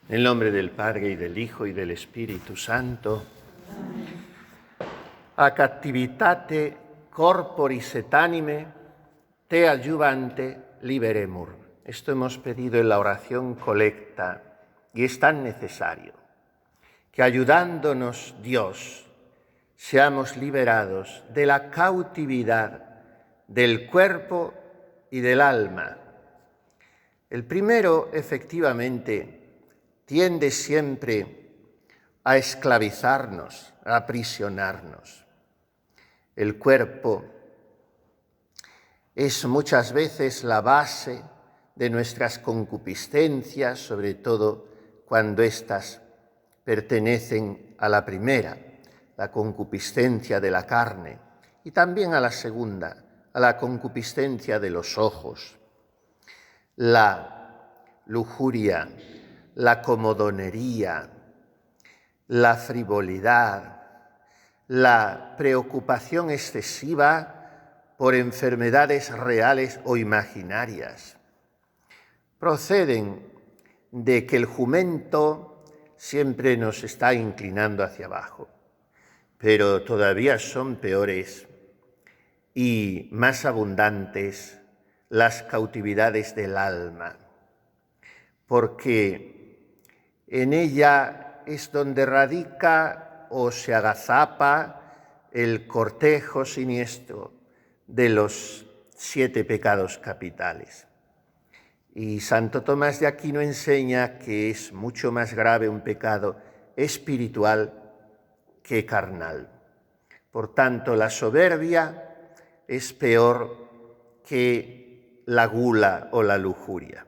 Nel nome del Padre, y del Hijo, y del Espíritu Santo. Ac activitate corporis et anime, te adjuvante liberemur. Esto hemos pedido en la oración colecta, y es tan necesario que, ayudándonos Dios, seamos liberados de la cautividad del cuerpo y del alma. El primero, efectivamente, tiende siempre a esclavizarnos, a aprisionarnos. El cuerpo es muchas veces la base de nuestras concupiscencias, sobre todo cuando éstas pertenecen a la primera, la concupiscencia de la carne, y también a la segunda, a la concupiscencia de los ojos. La lujuria, la comodonería, la frivolidad, la preocupación excesiva por enfermedades reales o imaginarias, proceden de que el jumento siempre nos está inclinando hacia abajo, pero todavía son peores y más abundantes las cautividades del alma, porque en ella es donde radica o se agazapa el cortejo siniestro de los 7 pecados capitales. Y Santo Tomás de Aquino enseña que es mucho más grave un pecado espiritual que carnal. Por tanto, la soberbia es peor que la gula o la lujuria.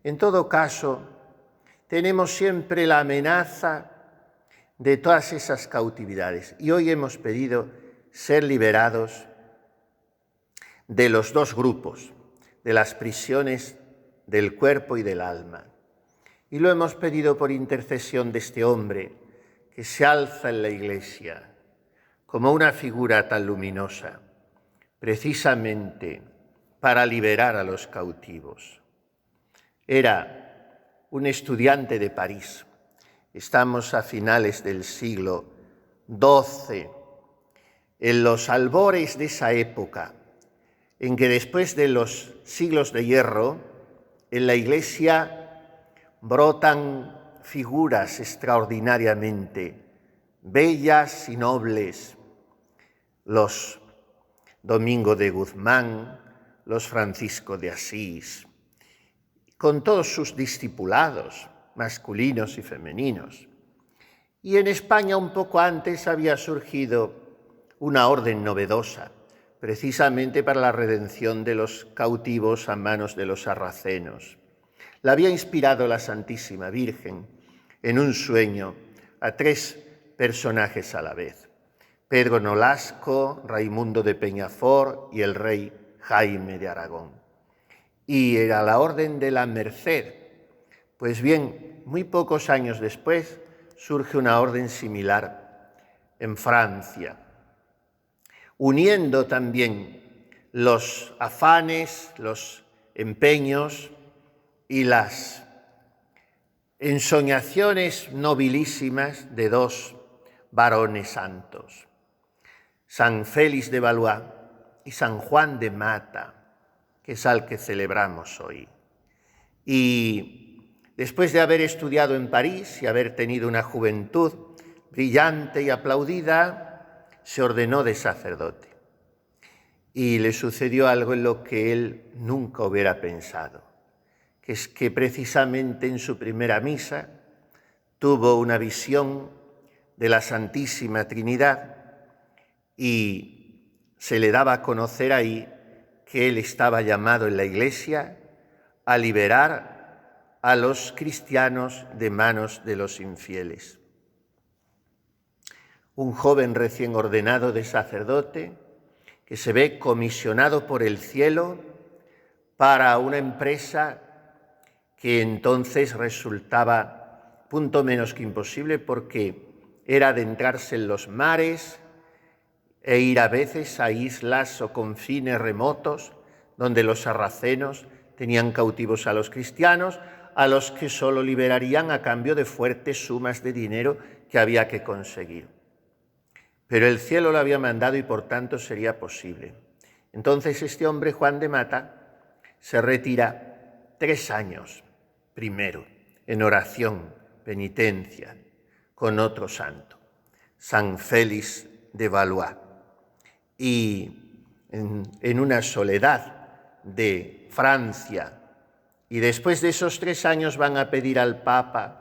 En todo caso, tenemos siempre la amenaza de todas esas cautividades. Y hoy hemos pedido ser liberados de los dos grupos, de las prisiones del cuerpo y del alma. Y lo hemos pedido por intercesión de este hombre que se alza en la Iglesia como una figura tan luminosa, precisamente para liberar a los cautivos. Era un estudiante de París. Estamos a finales del siglo XII, en los albores de esa época, en que después de los siglos de hierro, en la Iglesia brotan figuras extraordinariamente bellas y nobles, los Domingo de Guzmán, los Francisco de Asís, con todos sus discipulados, masculinos y femeninos. Y en España un poco antes había surgido una orden novedosa, precisamente para la redención de los cautivos a manos de los sarracenos. La había inspirado la Santísima Virgen en un sueño a 3 personajes a la vez: Pedro Nolasco, Raimundo de Peñafort y el rey Jaime de Aragón. Y era la Orden de la Merced. Pues bien, muy pocos años después surge una orden similar en Francia, uniendo también los afanes, los empeños y las ensoñaciones nobilísimas de 2 varones santos, San Félix de Valois y San Juan de Mata, que es al que celebramos hoy. Y después de haber estudiado en París y haber tenido una juventud brillante y aplaudida, se ordenó de sacerdote. Y le sucedió algo en lo que él nunca hubiera pensado, que es que precisamente en su primera misa tuvo una visión de la Santísima Trinidad y se le daba a conocer ahí que él estaba llamado en la Iglesia a liberar a los cristianos de manos de los infieles. Un joven recién ordenado de sacerdote que se ve comisionado por el cielo para una empresa que entonces resultaba punto menos que imposible, porque era adentrarse en los mares e ir a veces a islas o confines remotos donde los sarracenos tenían cautivos a los cristianos, a los que solo liberarían a cambio de fuertes sumas de dinero que había que conseguir. Pero el cielo lo había mandado y por tanto sería posible. Entonces este hombre, Juan de Mata, se retira 3 años, primero, en oración, penitencia, con otro santo, San Félix de Valois, y en una soledad de Francia. Y después de esos 3 años van a pedir al Papa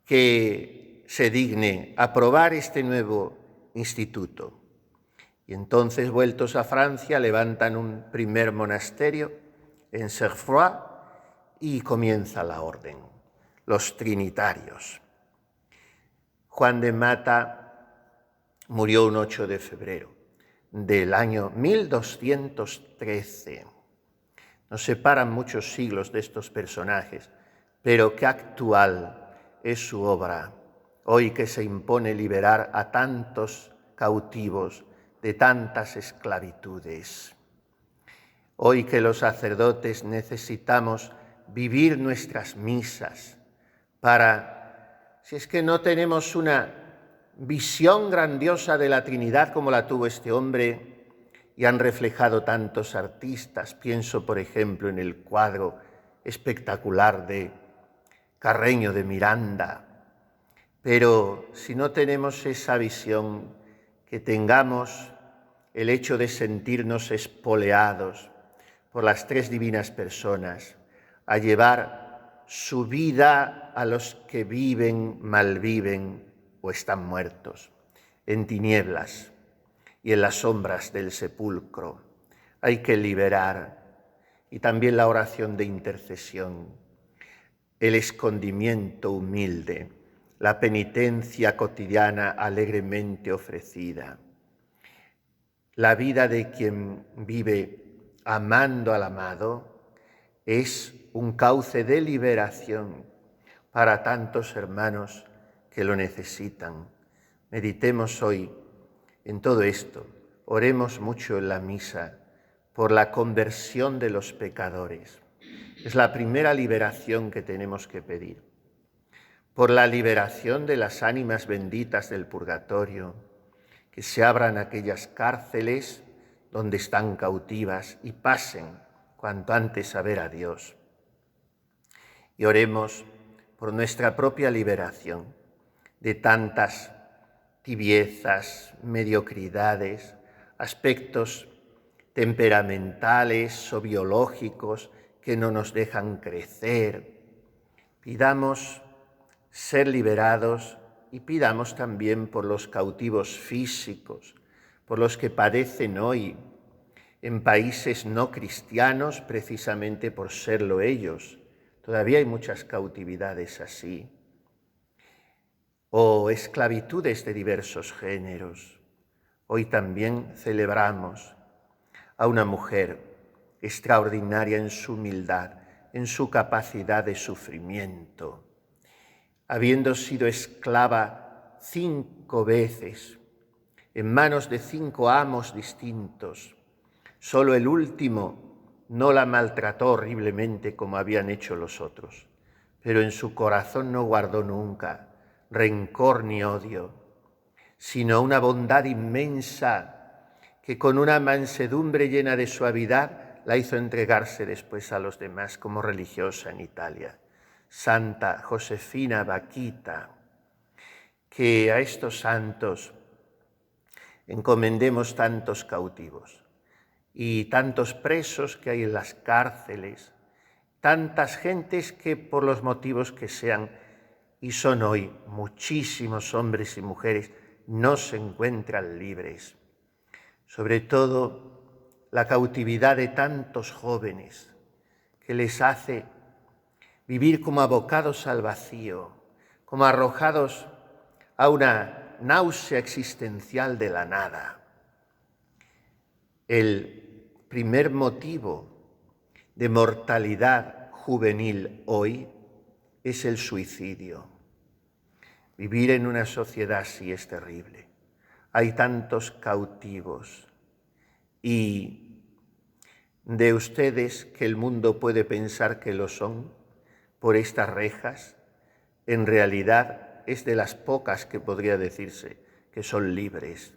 que se digne aprobar este nuevo instituto. Y entonces, vueltos a Francia, levantan un primer monasterio en Cerfroy y comienza la orden, los trinitarios. Juan de Mata murió un 8 de febrero del año 1213. Nos separan muchos siglos de estos personajes, pero qué actual es su obra, hoy que se impone liberar a tantos cautivos de tantas esclavitudes. Hoy que los sacerdotes necesitamos vivir nuestras misas para, si es que no tenemos una visión grandiosa de la Trinidad como la tuvo este hombre, y han reflejado tantos artistas. Pienso, por ejemplo, en el cuadro espectacular de Carreño de Miranda. Pero si no tenemos esa visión, que tengamos el hecho de sentirnos espoleados por las 3 divinas personas, a llevar su vida a los que viven, malviven o están muertos, en tinieblas y en las sombras del sepulcro. Hay que liberar, y también la oración de intercesión, el escondimiento humilde, la penitencia cotidiana alegremente ofrecida. La vida de quien vive amando al amado es un cauce de liberación para tantos hermanos que lo necesitan. Meditemos hoy en todo esto, oremos mucho en la misa por la conversión de los pecadores. Es la primera liberación que tenemos que pedir. Por la liberación de las ánimas benditas del purgatorio, que se abran aquellas cárceles donde están cautivas y pasen cuanto antes a ver a Dios. Y oremos por nuestra propia liberación de tantas tibiezas, mediocridades, aspectos temperamentales o biológicos que no nos dejan crecer. Pidamos ser liberados y pidamos también por los cautivos físicos, por los que padecen hoy en países no cristianos precisamente por serlo ellos. Todavía hay muchas cautividades así. O esclavitudes de diversos géneros. Hoy también celebramos a una mujer extraordinaria en su humildad, en su capacidad de sufrimiento. Habiendo sido esclava 5 veces, en manos de 5 amos distintos, solo el último no la maltrató horriblemente como habían hecho los otros, pero en su corazón no guardó nunca rencor ni odio, sino una bondad inmensa que con una mansedumbre llena de suavidad la hizo entregarse después a los demás como religiosa en Italia. Santa Josefina Bakhita. Que a estos santos encomendemos tantos cautivos y tantos presos que hay en las cárceles, tantas gentes que por los motivos que sean, y son hoy muchísimos hombres y mujeres, no se encuentran libres. Sobre todo la cautividad de tantos jóvenes que les hace vivir como abocados al vacío, como arrojados a una náusea existencial de la nada. El primer motivo de mortalidad juvenil hoy es el suicidio. Vivir en una sociedad así es terrible. Hay tantos cautivos y de ustedes que el mundo puede pensar que lo son, por estas rejas, en realidad es de las pocas que podría decirse que son libres.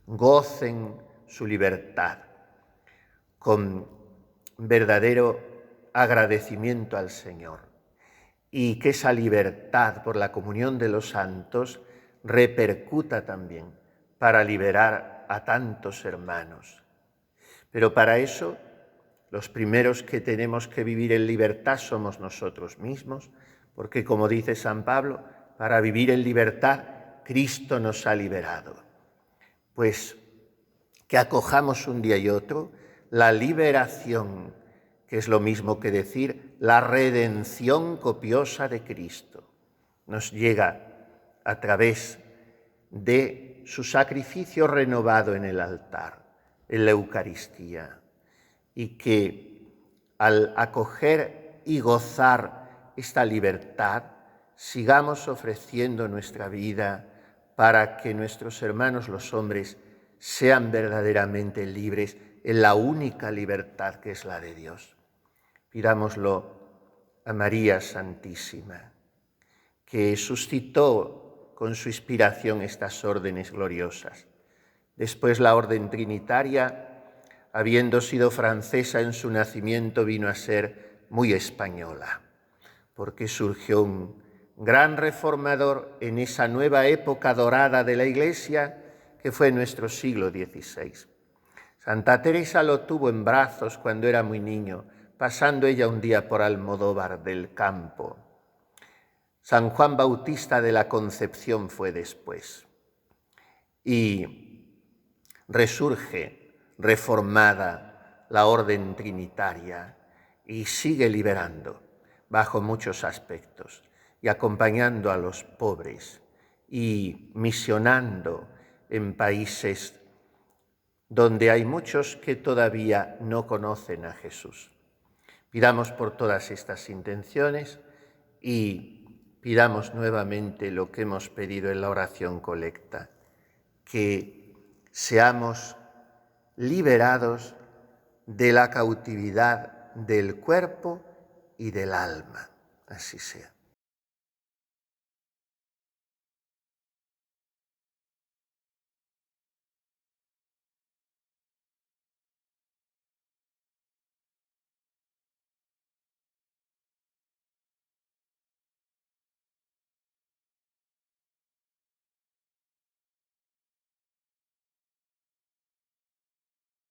Gocen su libertad con verdadero agradecimiento al Señor, y que esa libertad por la comunión de los santos repercuta también para liberar a tantos hermanos. Pero para eso, los primeros que tenemos que vivir en libertad somos nosotros mismos, porque como dice San Pablo, para vivir en libertad Cristo nos ha liberado. Pues que acojamos un día y otro la liberación, que es lo mismo que decir la redención copiosa de Cristo. Nos llega a través de su sacrificio renovado en el altar, en la Eucaristía, y que al acoger y gozar esta libertad, sigamos ofreciendo nuestra vida para que nuestros hermanos los hombres sean verdaderamente libres en la única libertad que es la de Dios. Pidámoslo a María Santísima, que suscitó con su inspiración estas órdenes gloriosas. Después la orden trinitaria, habiendo sido francesa en su nacimiento, vino a ser muy española, porque surgió un gran reformador en esa nueva época dorada de la Iglesia que fue nuestro siglo XVI. Santa Teresa lo tuvo en brazos cuando era muy niño, pasando ella un día por Almodóvar del Campo. San Juan Bautista de la Concepción fue después. Y resurge reformada la orden trinitaria y sigue liberando bajo muchos aspectos y acompañando a los pobres y misionando en países donde hay muchos que todavía no conocen a Jesús. Pidamos por todas estas intenciones y pidamos nuevamente lo que hemos pedido en la oración colecta, que seamos liberados de la cautividad del cuerpo y del alma. Así sea.